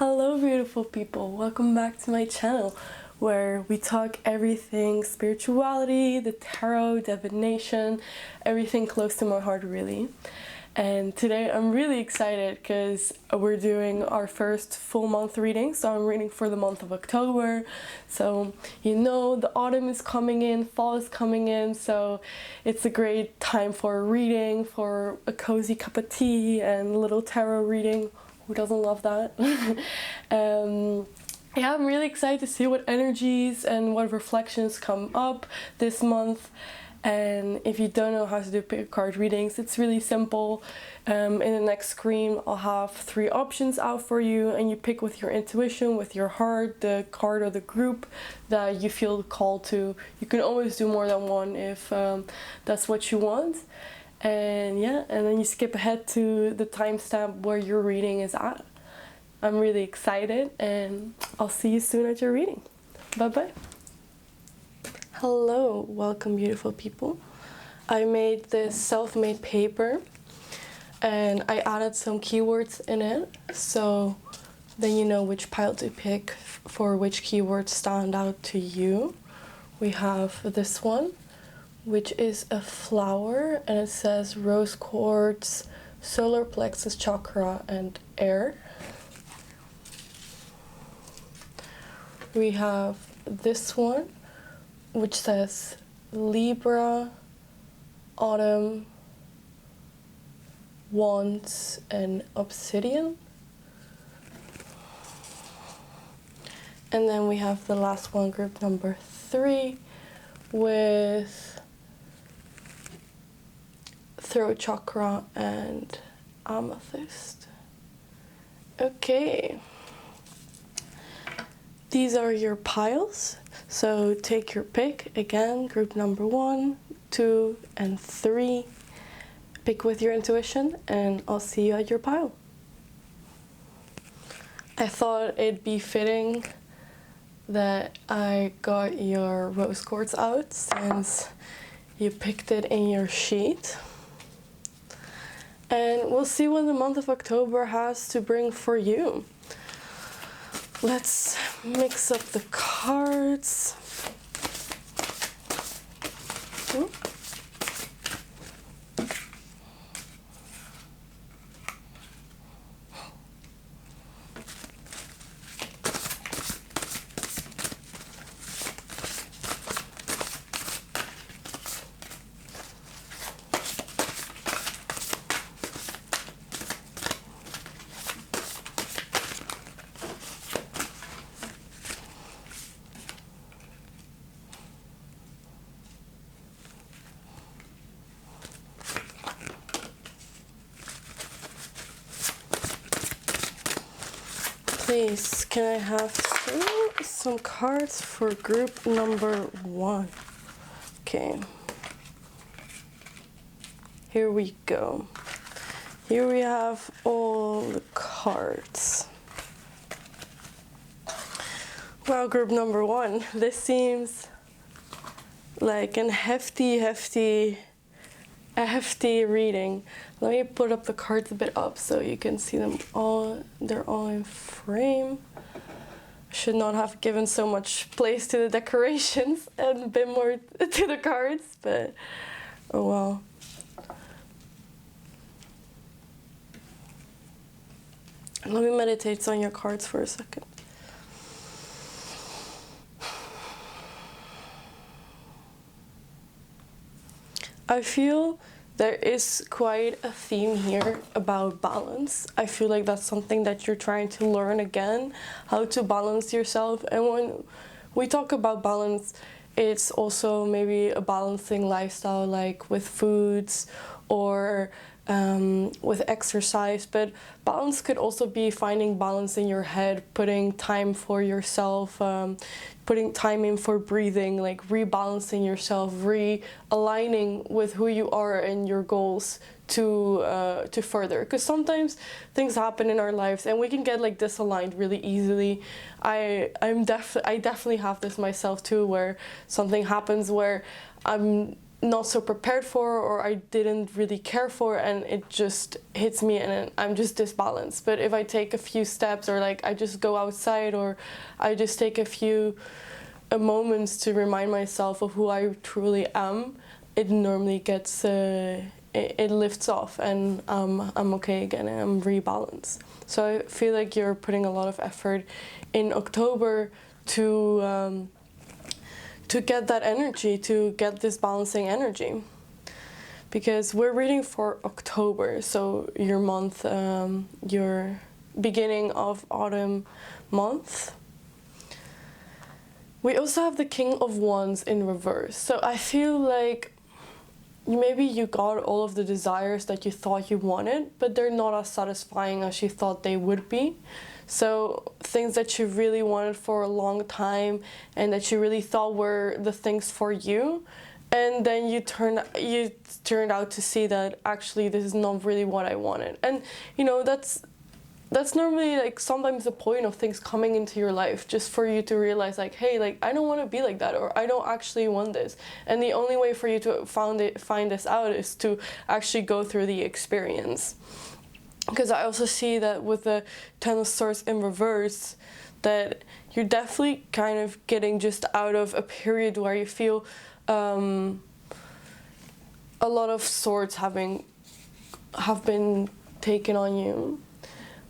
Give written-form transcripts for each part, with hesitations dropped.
Hello beautiful people, welcome back to my channel where we talk everything spirituality, the tarot, divination, everything close to my heart really. And today I'm really excited because we're doing our first full month reading. So I'm reading for the month of October. So you know the autumn is coming in, fall is coming in, so it's a great time for a reading, for a cozy cup of tea and a little tarot reading. Who doesn't love that? Yeah, I'm really excited to see what energies and what reflections come up this month. And if you don't know how to do pick card readings, it's really simple. In the next screen, I'll have 3 options out for you, and you pick with your intuition, with your heart, the card or the group that you feel called to. You can always do more than one if that's what you want. And yeah, and then you skip ahead to the timestamp where your reading is at. I'm really excited, and I'll see you soon at your reading. Bye bye. Hello, welcome beautiful people. I made this self-made paper and I added some keywords in it, so then you know which pile to pick for which keywords stand out to you. We have this one, which is a flower, and it says rose quartz, solar plexus chakra, and air. We have this one, which says Libra, autumn, wands, and obsidian. And then we have the last one, group number 3, with throat chakra and amethyst. Okay, these are your piles, so take your pick. Again, group number 1, 2, and 3. Pick with your intuition, and I'll see you at your pile. I thought it'd be fitting that I got your rose quartz out since you picked it in your sheet. And we'll see what the month of October has to bring for you. Let's mix up the cards. Please, can I have some cards for group number 1? Okay. Here we go. Here we have all the cards. Well, group number 1, this seems like a hefty reading. Let me put up the cards a bit up so you can see them all. They're all in frame. Should not have given so much place to the decorations and a bit more to the cards, but oh well. Let me meditate on your cards for a second. I feel there is quite a theme here about balance. I feel like that's something that you're trying to learn again, how to balance yourself. And when we talk about balance, it's also maybe a balancing lifestyle, like with foods or with exercise. But balance could also be finding balance in your head, putting time for yourself, putting time in for breathing, like rebalancing yourself, realigning with who you are and your goals to further. Because sometimes things happen in our lives and we can get like disaligned really easily. I definitely have this myself too, where something happens where I'm not so prepared for, or I didn't really care for, and it just hits me and I'm just disbalanced. But if I take a few steps, or like I just go outside, or I just take a few moments to remind myself of who I truly am, it normally gets it lifts off, and I'm okay again, and I'm rebalanced. So I feel like you're putting a lot of effort in October to get that energy, to get this balancing energy. Because we're reading for October, so your month, your beginning of autumn month. We also have the King of Wands in reverse. So I feel like maybe you got all of the desires that you thought you wanted, but they're not as satisfying as you thought they would be. So things that you really wanted for a long time and that you really thought were the things for you, and then you turned out to see that actually this is not really what I wanted. And you know, that's normally like sometimes the point of things coming into your life, just for you to realize like, hey, like I don't want to be like that, or I don't actually want this. And the only way for you to find this out is to actually go through the experience. Because I also see that with the Ten of Swords in reverse, that you're definitely kind of getting just out of a period where you feel a lot of swords have been taken on you.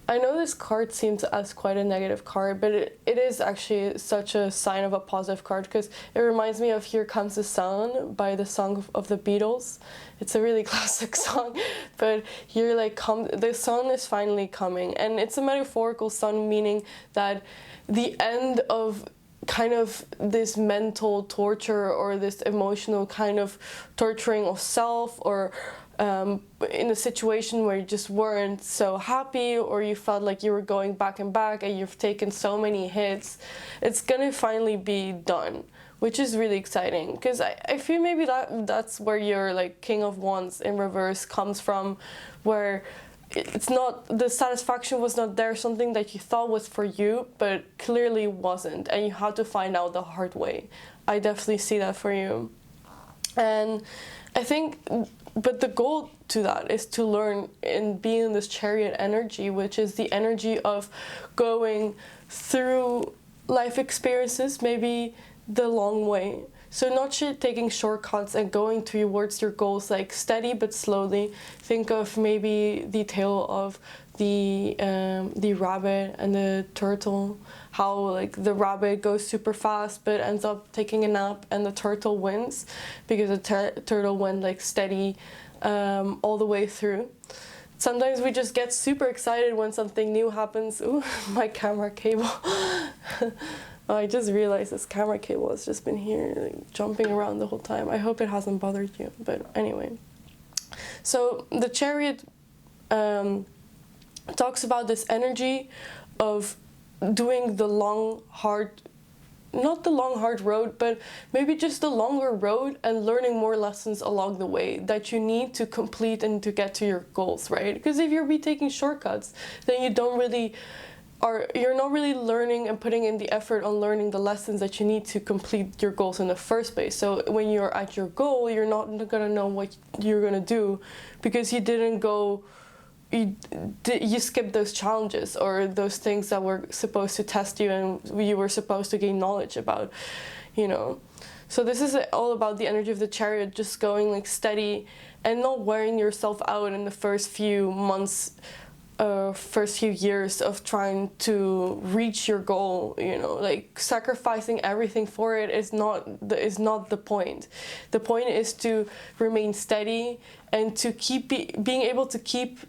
I know this card seems as quite a negative card, but it is actually such a sign of a positive card, because it reminds me of Here Comes the Sun by the Song of the Beatles. It's a really classic song, but you're like, the sun is finally coming, and it's a metaphorical sun, meaning that the end of kind of this mental torture, or this emotional kind of torturing of self, or in a situation where you just weren't so happy, or you felt like you were going back and back and you've taken so many hits, it's gonna finally be done, which is really exciting. Because I feel maybe that's where your like King of Wands in reverse comes from, where it's not, the satisfaction was not there, something that you thought was for you but clearly wasn't, and you had to find out the hard way. I definitely see that for you. And I think, but the goal to that is to learn and be in this Chariot energy, which is the energy of going through life experiences, maybe the long way. So not taking shortcuts and going towards your goals like steady but slowly. Think of maybe the tale of the rabbit and the turtle, how like the rabbit goes super fast but ends up taking a nap, and the turtle wins because the turtle went like steady all the way through. Sometimes we just get super excited when something new happens. Ooh, my camera cable. I just realized this camera cable has just been here like, jumping around the whole time. I hope it hasn't bothered you, but anyway. So the Chariot talks about this energy of doing the long, hard, not the long, hard road, but maybe just the longer road, and learning more lessons along the way that you need to complete and to get to your goals, right? Because if you're taking shortcuts, then you're not really learning and putting in the effort on learning the lessons that you need to complete your goals in the first place. So when you're at your goal, you're not gonna know what you're gonna do, because you didn't go, you skipped those challenges or those things that were supposed to test you and you were supposed to gain knowledge about, you know. So this is all about the energy of the Chariot, just going like steady and not wearing yourself out in the first few months, first few years of trying to reach your goal, you know, like sacrificing everything for it is not the point. The point is to remain steady and to keep being able to keep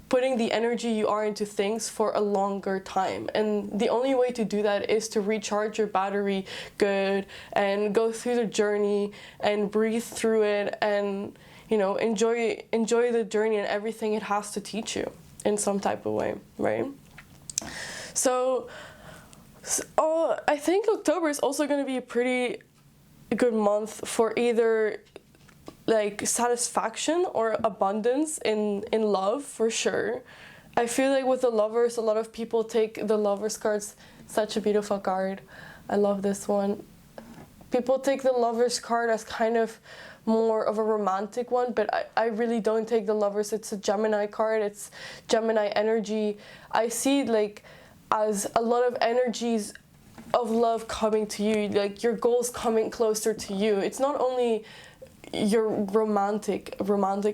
putting the energy you are into things for a longer time. And the only way to do that is to recharge your battery good and go through the journey and breathe through it, and, you know, enjoy the journey and everything it has to teach you in some type of way, right? So I think October is also going to be a pretty good month for either like satisfaction or abundance in love, for sure. I feel like with the Lovers, a lot of people take the Lovers cards, such a beautiful card. I love this one. people take the Lovers card as kind of more of a romantic one, but I really don't take the Lovers. It's a Gemini card. It's Gemini energy. I see it like as a lot of energies of love coming to you, like your goals coming closer to you. It's not only your romantic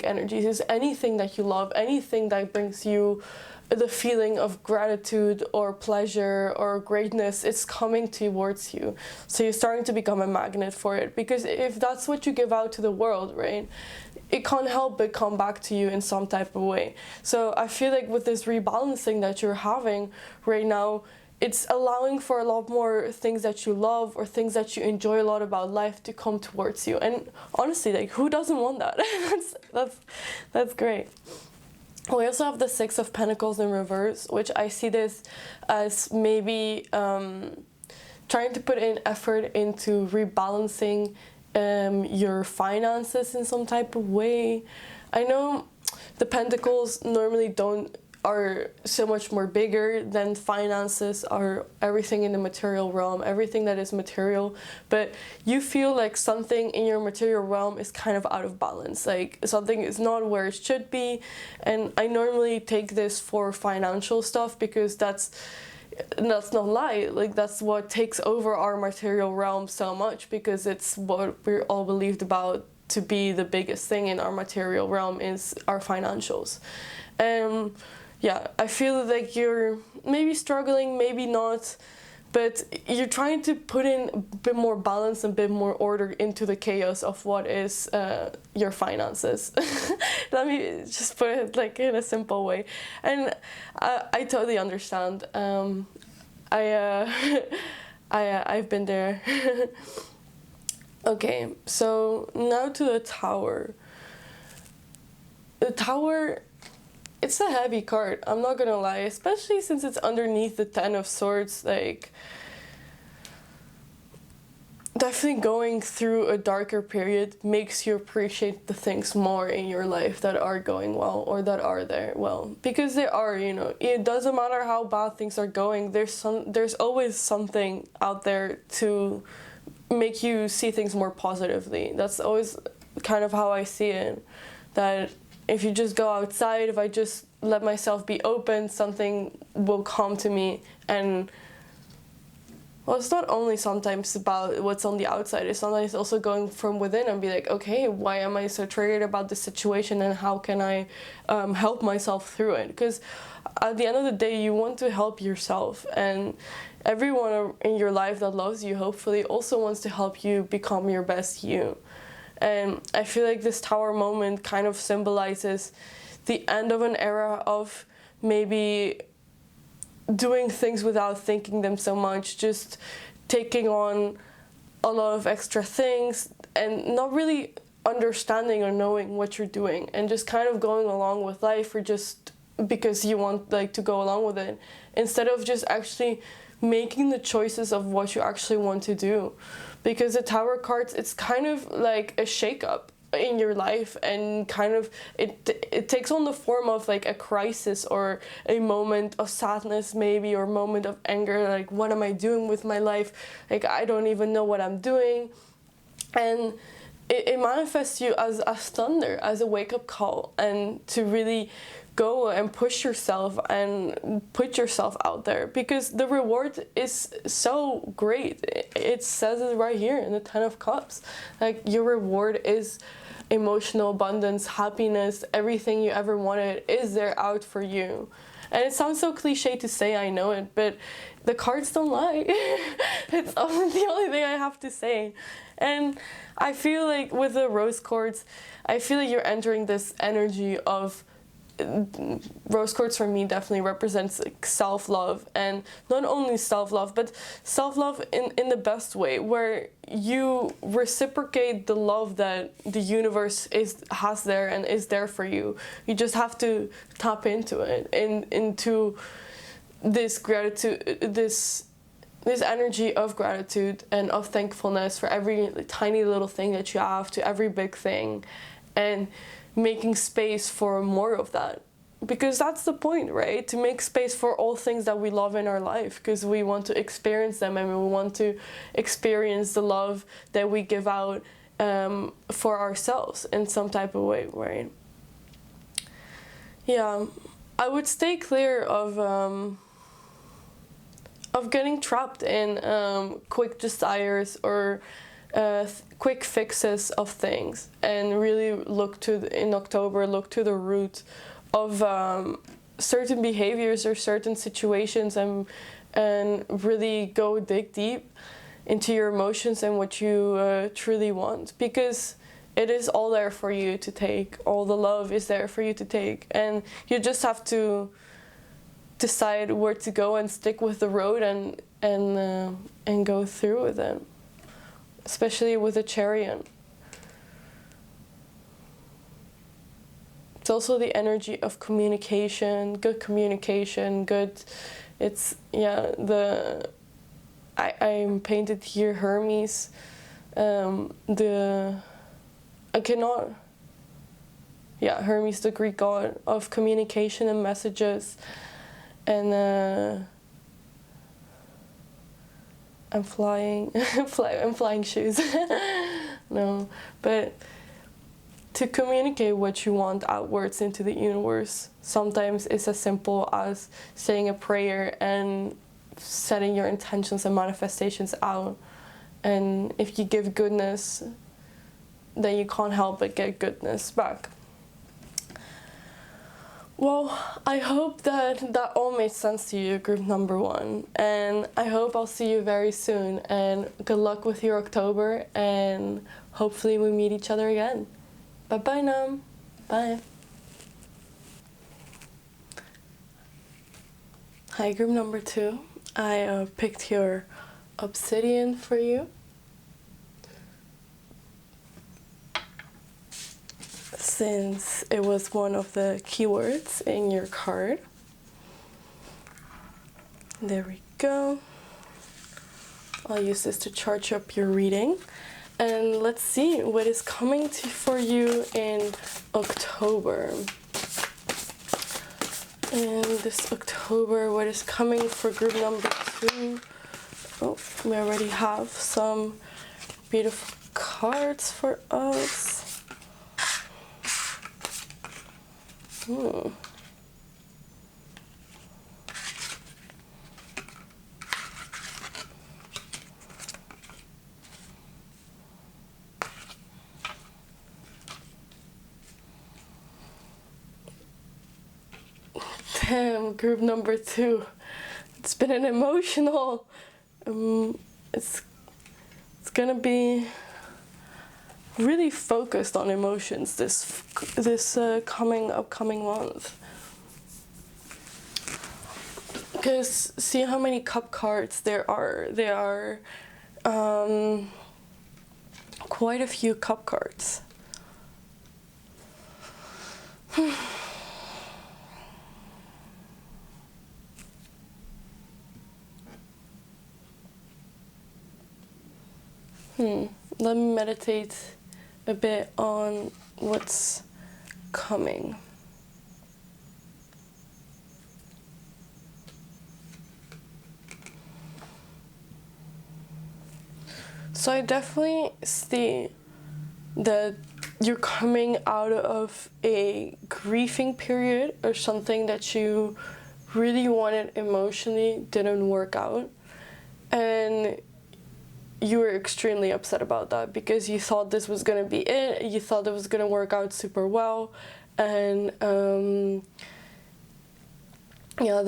energies, it's anything that you love, anything that brings you the feeling of gratitude or pleasure or greatness. It's coming towards you, so you're starting to become a magnet for it, because if that's what you give out to the world, right, it can't help but come back to you in some type of way. So I feel like with this rebalancing that you're having right now, it's allowing for a lot more things that you love or things that you enjoy a lot about life to come towards you. And honestly, like, who doesn't want that? That's great. We also have the Six of Pentacles in reverse, which I see this as maybe trying to put in effort into rebalancing your finances in some type of way. I know the Pentacles normally are so much more bigger than finances, are everything in the material realm, everything that is material, but you feel like something in your material realm is kind of out of balance, like something is not where it should be. And I normally take this for financial stuff, because that's no lie, like that's what takes over our material realm so much, because it's what we're all believed about to be the biggest thing in our material realm is our financials. Yeah, I feel like you're maybe struggling, maybe not, but you're trying to put in a bit more balance and a bit more order into the chaos of what is your finances. Let me just put it like in a simple way. And I totally understand. I've been there. Okay, so now to the Tower. The Tower, it's a heavy card, I'm not gonna lie, especially since it's underneath the Ten of Swords. Like, definitely going through a darker period makes you appreciate the things more in your life that are going well, or that are there well, because they are, you know, it doesn't matter how bad things are going, there's always something out there to make you see things more positively. That's always kind of how I see it, that if you just go outside, if I just let myself be open, something will come to me. And well, it's not only sometimes about what's on the outside, it's sometimes also going from within and be like, okay, why am I so triggered about this situation, and how can I help myself through it? Because at the end of the day, you want to help yourself, and everyone in your life that loves you hopefully also wants to help you become your best you. And I feel like this Tower moment kind of symbolizes the end of an era of maybe doing things without thinking them so much, just taking on a lot of extra things and not really understanding or knowing what you're doing, and just kind of going along with life, or just because you want like to go along with it, instead of just actually making the choices of what you actually want to do. Because the Tower cards, it's kind of like a shake-up in your life, and kind of it takes on the form of like a crisis, or a moment of sadness maybe, or a moment of anger, like what am I doing with my life, like I don't even know what I'm doing. And it manifests you as thunder, as a wake-up call, and to really go and push yourself and put yourself out there, because the reward is so great. It says it right here in the Ten of Cups. Like, your reward is emotional abundance, happiness, everything you ever wanted is there out for you. And it sounds so cliche to say, I know it, but the cards don't lie. It's the only thing I have to say. And I feel like with the Rose quartz, I feel like you're entering this energy of Rose quartz for me definitely represents like self-love, and not only self-love, but self-love in the best way, where you reciprocate the love that the universe has there and is there for you. You just have to tap into it, into this gratitude, this energy of gratitude and of thankfulness for every tiny little thing that you have, to every big thing, and making space for more of that. because that's the point, right? To make space for all things that we love in our life, because we want to experience them, and we want to experience the love that we give out for ourselves in some type of way, right? Yeah, I would stay clear of getting trapped in quick desires or quick fixes of things, and really in October look to the root of certain behaviors or certain situations, and really go dig deep into your emotions and what you truly want, because it is all there for you to take. All the love is there for you to take, and you just have to decide where to go and stick with the road and go through with it, especially with a chariot. It's also the energy of communication, good. It's, yeah, I'm painted here Hermes. Hermes, the Greek god of communication and messages, and I'm flying, I'm flying shoes. No, but to communicate what you want outwards into the universe, sometimes it's as simple as saying a prayer and setting your intentions and manifestations out. And if you give goodness, then you can't help but get goodness back. Well, I hope that all made sense to you, group number 1. And I hope I'll see you very soon. And good luck with your October, and hopefully we meet each other again. Bye-bye now. Bye. Hi, group number 2. I picked your obsidian for you. Since it was one of the keywords in your card. There we go. I'll use this to charge up your reading. And let's see what is coming for you in October. In this October, what is coming for group number 2? Oh, we already have some beautiful cards for us. Damn, group number 2. It's been an emotional. It's gonna be really focused on emotions this upcoming month. Because see how many cup cards there are. There are quite a few cup cards. Let me meditate a bit on what's coming. So I definitely see that you're coming out of a grieving period, or something that you really wanted emotionally didn't work out, and you were extremely upset about that, because you thought this was going to be it, you thought it was going to work out super well, and the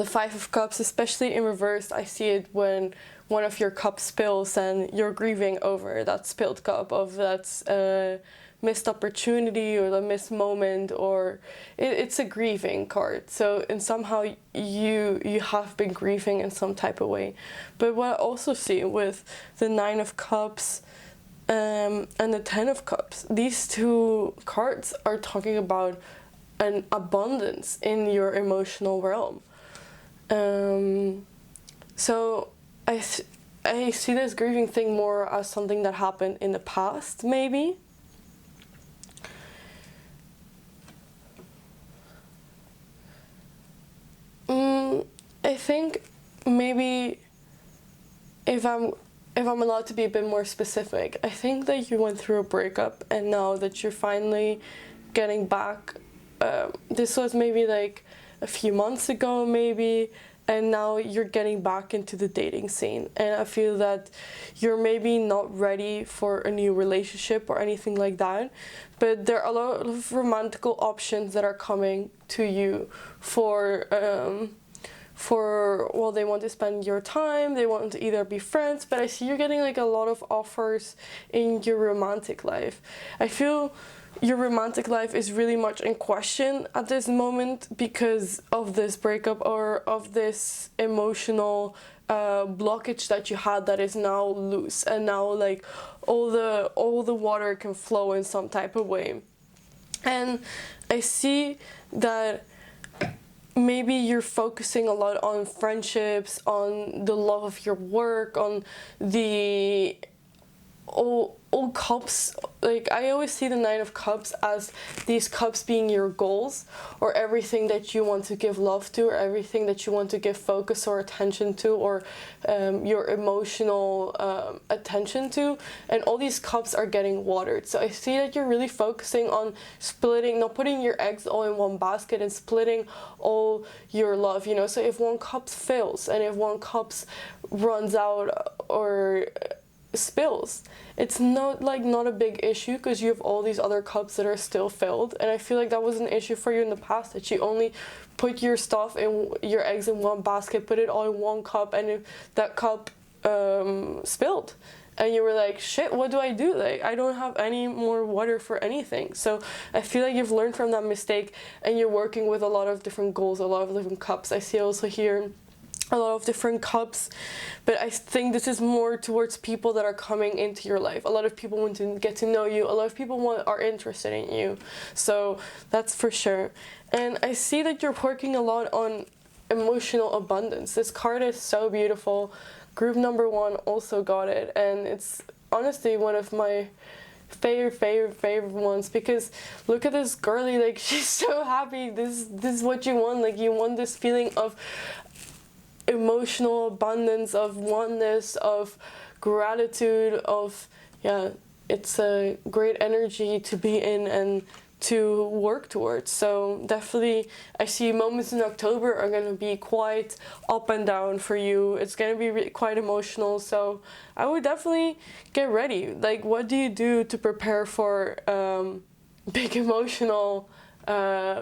5 of Cups, especially in reverse, I see it when one of your cups spills and you're grieving over that spilled cup, of that missed opportunity or the missed moment, or it's a grieving card. So, and somehow you have been grieving in some type of way. But what I also see with the 9 of Cups and the 10 of Cups, these 2 cards are talking about an abundance in your emotional realm. So I see this grieving thing more as something that happened in the past, maybe. I think maybe if I'm allowed to be a bit more specific, I think that you went through a breakup and now that you're finally getting back, this was maybe like a few months ago maybe, and now you're getting back into the dating scene, and I feel that you're maybe not ready for a new relationship or anything like that, but there are a lot of romantical options that are coming to you for well, they want to spend your time, they want to either be friends, but I see you're getting like a lot of offers in your romantic life. I feel your romantic life is really much in question at this moment because of this breakup or of this emotional blockage that you had that is now loose, and now like all the water can flow in some type of way. And I see that maybe you're focusing a lot on friendships, on the love of your work, on the all cups. Like, I always see the Nine of Cups as these cups being your goals, or everything that you want to give love to, or everything that you want to give focus or attention to, or your emotional attention to, and all these cups are getting watered. So I see that you're really focusing on splitting, not putting your eggs all in one basket, and splitting all your love, you know. So if one cup fails, and if one cup runs out or spills, it's not a big issue, because you have all these other cups that are still filled. And I feel like that was an issue for you in the past, that you only put your stuff in, your eggs in one basket, put it all in one cup, and if that cup spilled, and you were like, shit, what do I do? Like, I don't have any more water for anything. So I feel like you've learned from that mistake, and you're working with a lot of different goals, a lot of different cups. I see also here a lot of different cups, but I think this is more towards people that are coming into your life. A lot of people want to get to know you, a lot of people are interested in you, so that's for sure. And I see that you're working a lot on emotional abundance. This card is so beautiful. Group number 1 also got it, and it's honestly one of my favorite ones, because look at this girly, like, she's so happy. This is what you want. Like, you want this feeling of emotional abundance, of oneness, of gratitude, of, yeah, it's a great energy to be in and to work towards. So definitely I see moments in October are going to be quite up and down for you. It's going to be quite emotional, so I would definitely get ready. Like, what do you do to prepare for big emotional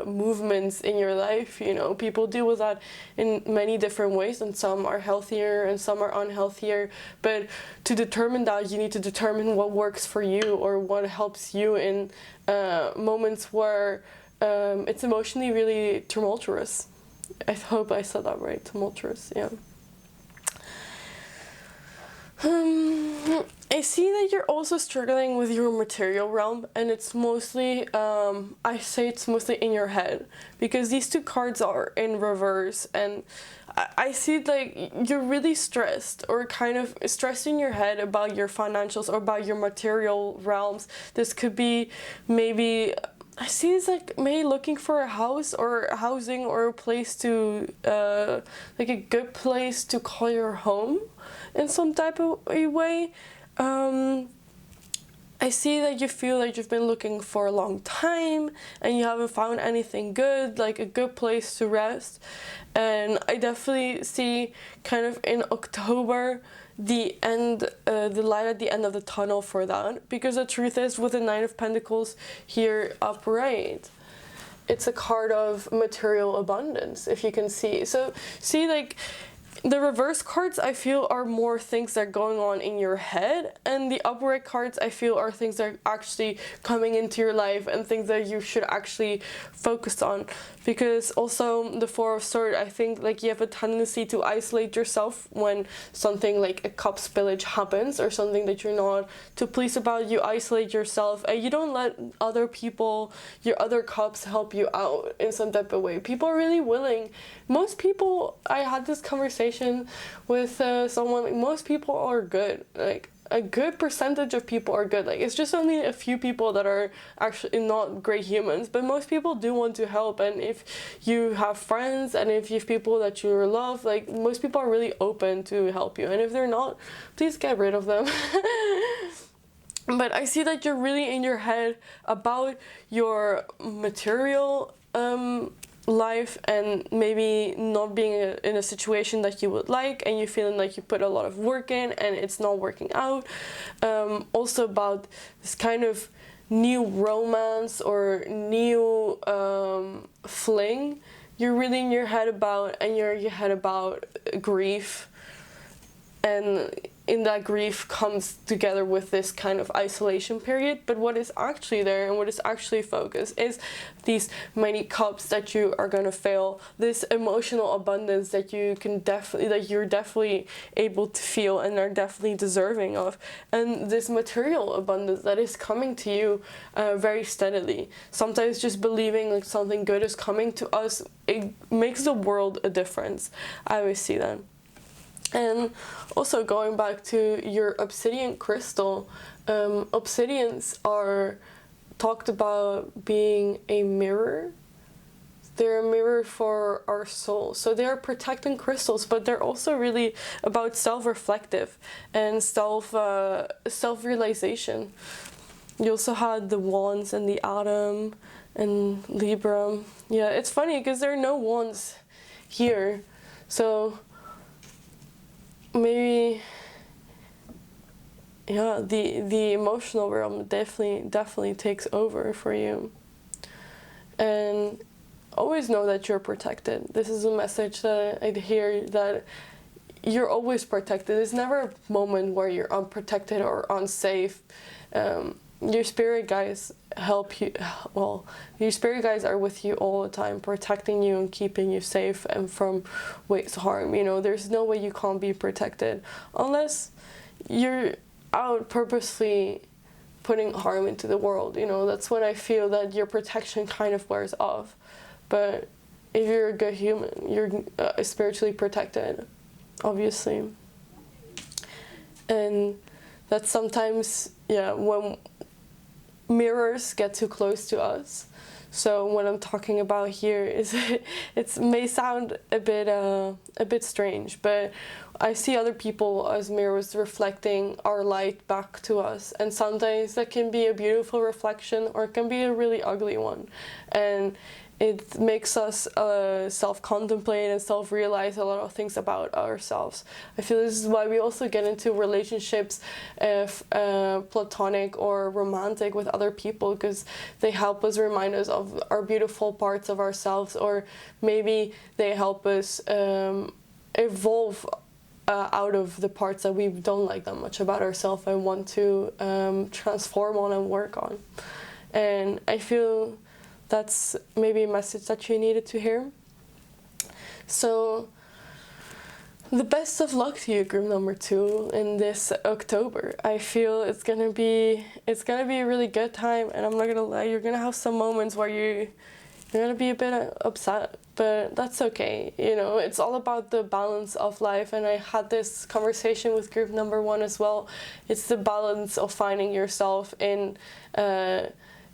movements in your life? You know, people deal with that in many different ways, and some are healthier and some are unhealthier, but to determine that, you need to determine what works for you, or what helps you in moments where it's emotionally really tumultuous. I hope I said that right, tumultuous, yeah. I see that you're also struggling with your material realm, and it's mostly, I say it's mostly in your head, because these two cards are in reverse, and I see like you're really stressed, or kind of stressed in your head about your financials or about your material realms. This could be maybe, I see it's like maybe looking for a house or housing, or a place to, like a good place to call your home in some type of a way. I see that you feel like you've been looking for a long time and you haven't found anything good, like a good place to rest. And I definitely see kind of in October the light at the end of the tunnel for that, because the truth is, with the Nine of Pentacles here upright, it's a card of material abundance, if you can see. So see, like, the reverse cards I feel are more things that are going on in your head, and the upright cards I feel are things that are actually coming into your life and things that you should actually focus on. Because also the Four of Swords, I think like you have a tendency to isolate yourself when something like a cup spillage happens, or something that you're not too pleased about. You isolate yourself and you don't let other people, your other cups, help you out in some type of way. People are really willing. Most people, I had this conversation with someone, most people are good. Like, a good percentage of people are good. Like, it's just only a few people that are actually not great humans, but most people do want to help. And if you have friends and if you have people that you love, like, most people are really open to help you. And if they're not, please get rid of them. But I see that you're really in your head about your material life, and maybe not being in a situation that you would like, and you're feeling like you put a lot of work in and it's not working out. Also about this kind of new romance or new fling you're really in your head about, and you're in your head about grief. And in that, grief comes together with this kind of isolation period. But what is actually there and what is actually focused is these many cups that you are going to fill, this emotional abundance that you can definitely, that you're definitely able to feel and are definitely deserving of, and this material abundance that is coming to you very steadily. Sometimes just believing like something good is coming to us, it makes the world a difference. I always see that. And also going back to your obsidian crystal, obsidians are talked about being a mirror. They're a mirror for our soul. So they are protecting crystals, but they're also really about self-reflective and self-realization. You also had the wands and the atom and Libra. Yeah, it's funny because there are no wands here. So maybe, yeah, the emotional realm definitely takes over for you. And always know that you're protected. This is a message that I hear, that you're always protected. There's never a moment where you're unprotected or unsafe. Your spirit guides help you. Well, your spirit guides are with you all the time, protecting you and keeping you safe and from ways of harm. You know, there's no way you can't be protected unless you're out purposely putting harm into the world. You know, that's when I feel that your protection kind of wears off. But if you're a good human, you're spiritually protected, obviously. And that's sometimes, yeah, when mirrors get too close to us. So what I'm talking about here is it may sound a bit strange, but I see other people as mirrors reflecting our light back to us, and sometimes that can be a beautiful reflection or it can be a really ugly one, and it makes us self-contemplate and self-realize a lot of things about ourselves. I feel this is why we also get into relationships, platonic or romantic, with other people, because they help us remind us of our beautiful parts of ourselves, or maybe they help us evolve out of the parts that we don't like that much about ourselves and want to transform on and work on. And I feel that's maybe a message that you needed to hear. So the best of luck to you, group number 2, in this October. I feel it's gonna be a really good time, and I'm not gonna lie, you're gonna have some moments where you're gonna be a bit upset, but that's okay. You know, it's all about the balance of life, and I had this conversation with group number 1 as well. It's the balance of finding yourself in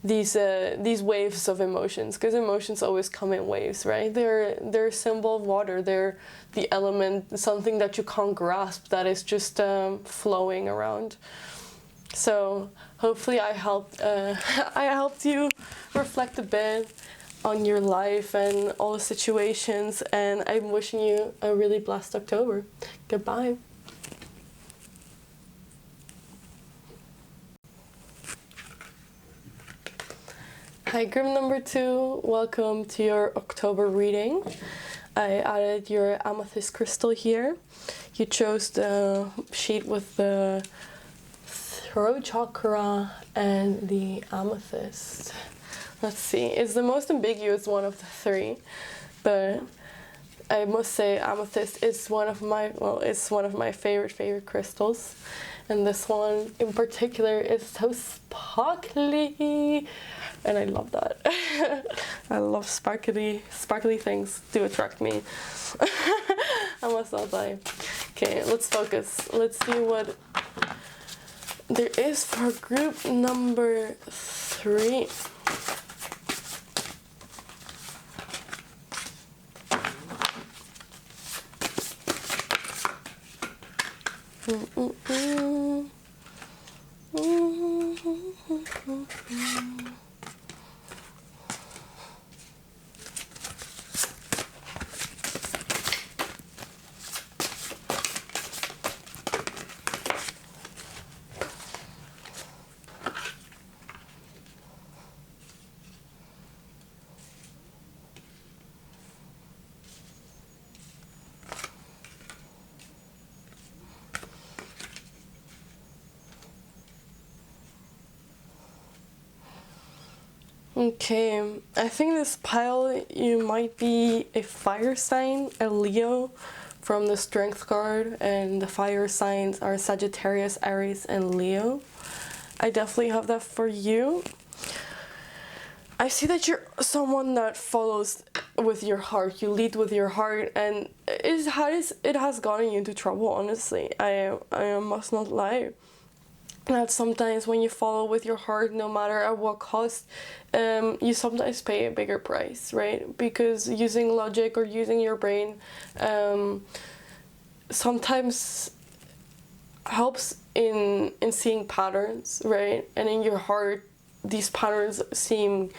these waves of emotions, because emotions always come in waves, right? They're a symbol of water. They're the element, something that you can't grasp, that is just flowing around. So hopefully I helped you reflect a bit on your life and all the situations, and I'm wishing you a really blessed October. Goodbye. Hi, group number 2, welcome to your October reading. I added your amethyst crystal here. You chose the sheet with the throat chakra and the amethyst. Let's see, it's the most ambiguous one of the 3, but I must say amethyst is one of my favorite crystals. And this one in particular is so sparkly, and I love that. I love sparkly things do attract me. I must not lie. Okay, let's focus. Let's see what there is for group number 3. Okay, I think this pile, you might be a fire sign, a Leo, from the Strength card, and the fire signs are Sagittarius, Aries, and Leo. I definitely have that for you. I see that you're someone that follows with your heart. You lead with your heart, and it has gotten you into trouble, honestly. I must not lie. That sometimes when you follow with your heart, no matter at what cost, you sometimes pay a bigger price, right? Because using logic or using your brain sometimes helps in seeing patterns, right? And in your heart, these patterns seem,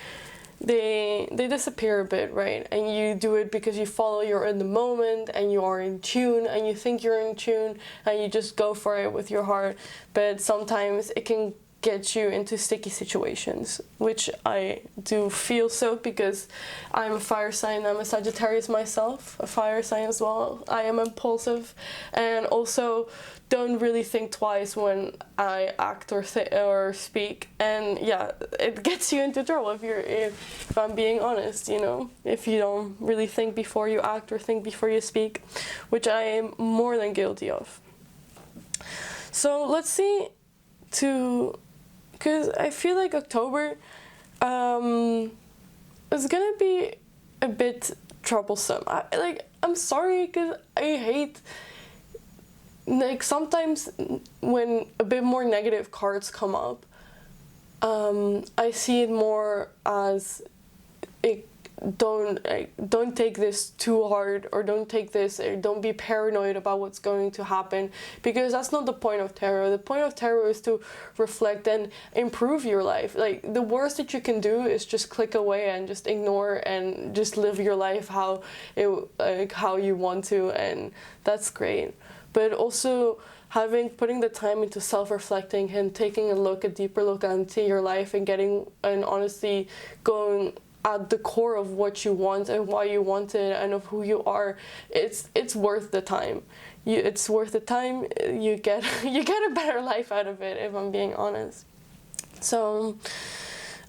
they disappear a bit, right? And you do it because you follow, you're in the moment and you are in tune and you think you're in tune and you just go for it with your heart. But sometimes it can get you into sticky situations, which I do feel so, because I'm a fire sign. I'm a Sagittarius myself, a fire sign as well. I am impulsive and also don't really think twice when I act or speak, and yeah, it gets you into trouble if I'm being honest, you know, if you don't really think before you act or think before you speak, which I am more than guilty of. So let's see, because I feel like October is gonna be a bit troublesome. I'm sorry, because I hate, like, sometimes when a bit more negative cards come up, I see it more as don't take this too hard, or don't take this, or don't be paranoid about what's going to happen, because that's not the point of tarot. The point of tarot is to reflect and improve your life. Like, the worst that you can do is just click away and just ignore and just live your life how you want to, and that's great. But also putting the time into self-reflecting and taking a deeper look into your life, and honestly going at the core of what you want and why you want it and of who you are, it's worth the time. It's worth the time. You get a better life out of it, if I'm being honest. So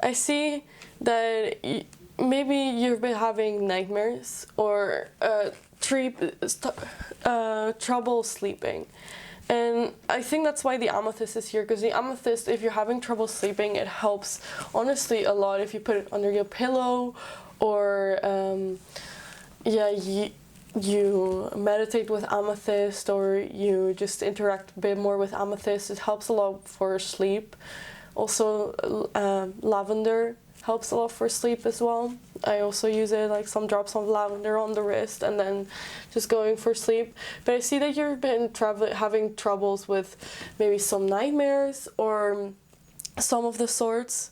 I see that maybe you've been having nightmares or trouble sleeping. And I think that's why the amethyst is here, because the amethyst, if you're having trouble sleeping, it helps honestly a lot if you put it under your pillow, or you meditate with amethyst, or you just interact a bit more with amethyst. It helps a lot for sleep. Also, lavender helps a lot for sleep as well. I also use it, like some drops of lavender on the wrist and then just going for sleep. But I see that you've been having troubles with maybe some nightmares or some of the sorts,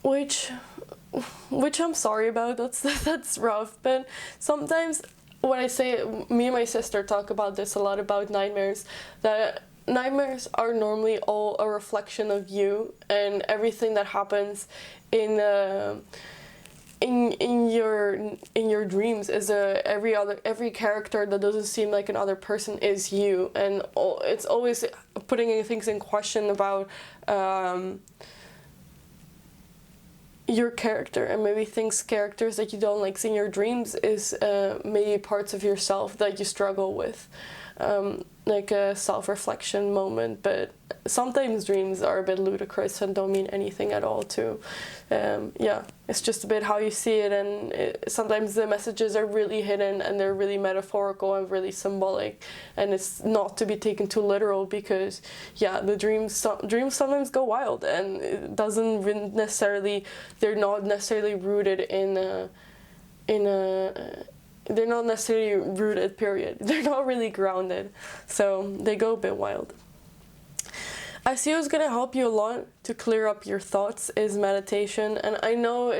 which I'm sorry about. That's rough. But sometimes when I say, me and my sister talk about this a lot, about nightmares, that nightmares are normally all a reflection of you, and everything that happens in your dreams is every character that doesn't seem like another person is you, and it's always putting things in question about your character, and maybe characters that you don't like see in your dreams is maybe parts of yourself that you struggle with. like a self-reflection moment, but sometimes dreams are a bit ludicrous and don't mean anything at all too. Yeah, it's just a bit how you see it, and sometimes the messages are really hidden and they're really metaphorical and really symbolic, and it's not to be taken too literal, because yeah, the dreams sometimes go wild, and it doesn't necessarily, they're not necessarily rooted in a they're not necessarily rooted, period. They're not really grounded, so they go a bit wild. I see what's going to help you a lot to clear up your thoughts is meditation. And I know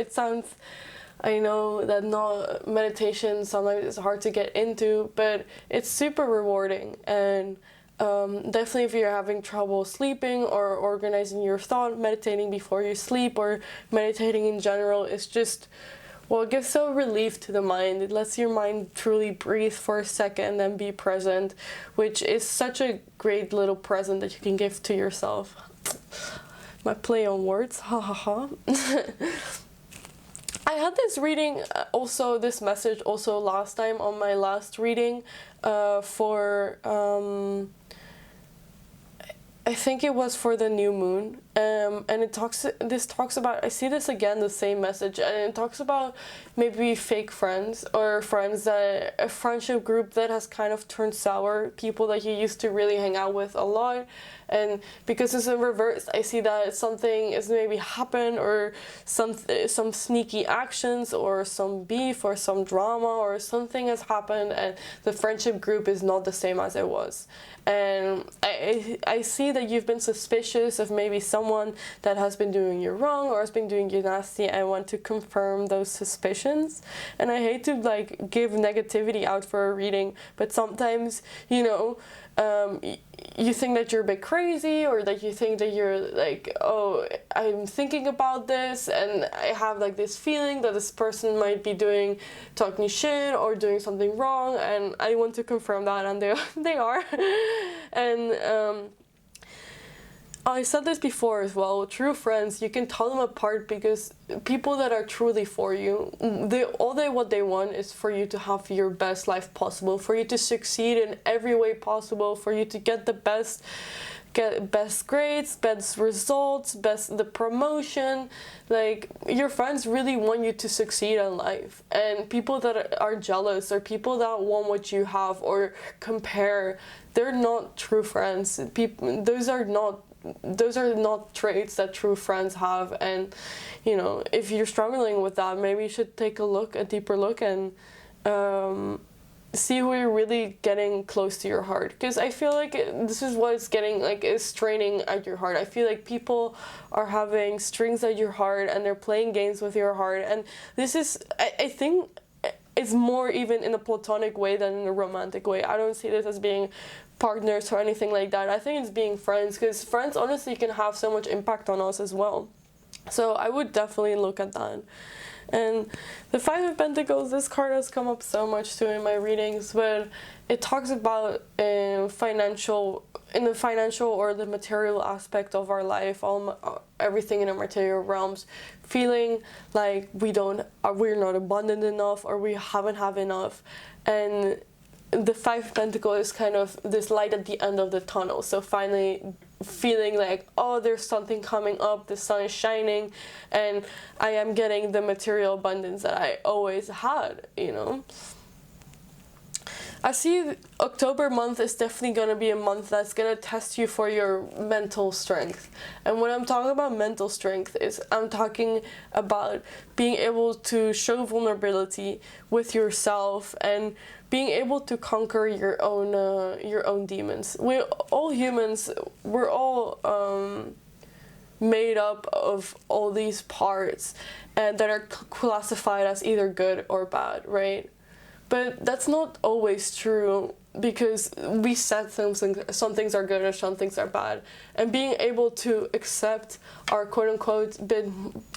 that not meditation sometimes is hard to get into, but it's super rewarding. And definitely if you're having trouble sleeping or organizing your thought, meditating before you sleep, or meditating in general, is just, well, it gives a relief to the mind. It lets your mind truly breathe for a second and be present, which is such a great little present that you can give to yourself. My play on words, ha ha ha. I had this reading, this message also last time on my last reading for, I think it was for the new moon, and this talks about, I see this again, the same message, and it talks about maybe fake friends, or a friendship group that has kind of turned sour, people that you used to really hang out with a lot. And because it's in reverse, I see that something is maybe happened, or some sneaky actions, or some beef, or some drama, or something has happened, and the friendship group is not the same as it was. And I see that you've been suspicious of maybe someone that has been doing you wrong or has been doing you nasty. I want to confirm those suspicions. And I hate to like give negativity out for a reading, but sometimes, you think that you're a bit crazy, or that you think that you're like, oh, I'm thinking about this and I have like this feeling that this person might be talking shit or doing something wrong, and I want to confirm that, and they are. And I said this before as well, true friends, you can tell them apart, because people that are truly for you, what they want is for you to have your best life possible, for you to succeed in every way possible, for you to get best grades, best results, the promotion. Like, your friends really want you to succeed in life. And people that are jealous, or people that want what you have or compare, they're not true friends. Those are not traits that true friends have. And if you're struggling with that, maybe you should take a deeper look, and see who you're really getting close to your heart. Because I feel like this is what it's getting, like, is straining at your heart. I feel like people are having strings at your heart, and they're playing games with your heart. And this is, I think it's more even in a platonic way than in a romantic way. I don't see this as being partners or anything like that. I think it's being friends, because friends honestly can have so much impact on us as well. So I would definitely look at that. And the Five of Pentacles, this card has come up so much too in my readings, but it talks about in the financial or the material aspect of our life, everything in the material realms, feeling like we're not abundant enough, or we haven't have enough. And the Five of Pentacles is kind of this light at the end of the tunnel. So finally feeling like, oh, there's something coming up, the sun is shining, and I am getting the material abundance that I always had, I see October month is definitely going to be a month that's going to test you for your mental strength. And when I'm talking about mental strength, I'm talking about being able to show vulnerability with yourself, and being able to conquer your own demons. We're all humans. We're all made up of all these parts, and that are classified as either good or bad, right? But that's not always true, because we said some things are good or some things are bad. And being able to accept our quote-unquote bit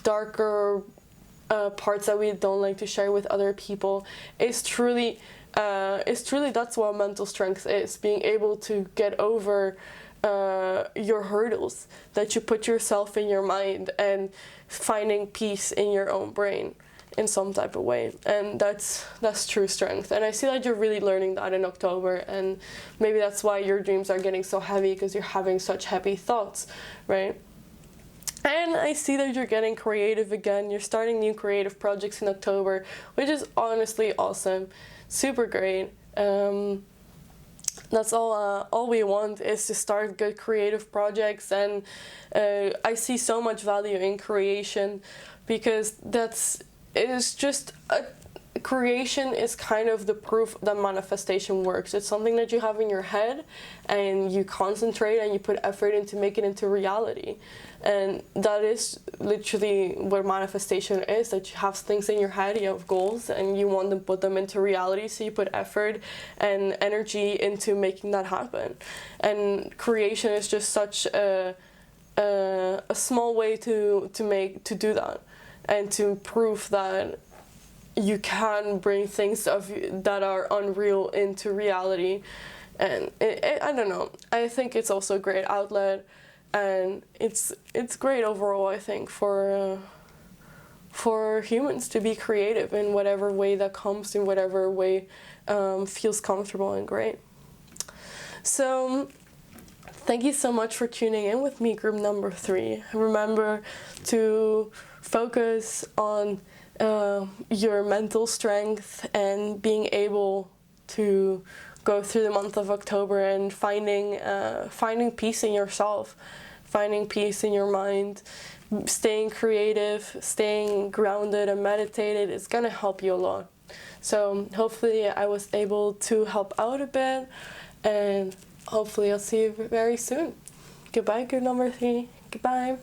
darker parts that we don't like to share with other people is truly that's what mental strength is. Being able to get over your hurdles that you put yourself in your mind, and finding peace in your own brain. in some type of way, and that's true strength. And I see that you're really learning that in October, and maybe that's why your dreams are getting so heavy, because you're having such heavy thoughts, right? And I see that you're getting creative again. You're starting new creative projects in October, which is honestly awesome, super great. That's all we want, is to start good creative projects. And I see so much value in creation, because creation is kind of the proof that manifestation works. It's something that you have in your head, and you concentrate and you put effort into making it into reality. And that is literally what manifestation is, that you have things in your head, you have goals, and you want to put them into reality, so you put effort and energy into making that happen. And creation is just such a small way to do that, and to prove that you can bring things that are unreal into reality. And I don't know, I think it's also a great outlet, and it's great overall, I think, for humans to be creative in whatever way that comes, in whatever way feels comfortable and great. So thank you so much for tuning in with me, group number 3. Remember to focus on your mental strength and being able to go through the month of October and finding peace in yourself, finding peace in your mind, staying creative, staying grounded and meditated. It's gonna help you a lot. So hopefully I was able to help out a bit, and hopefully I'll see you very soon. Goodbye, group number 3. Goodbye.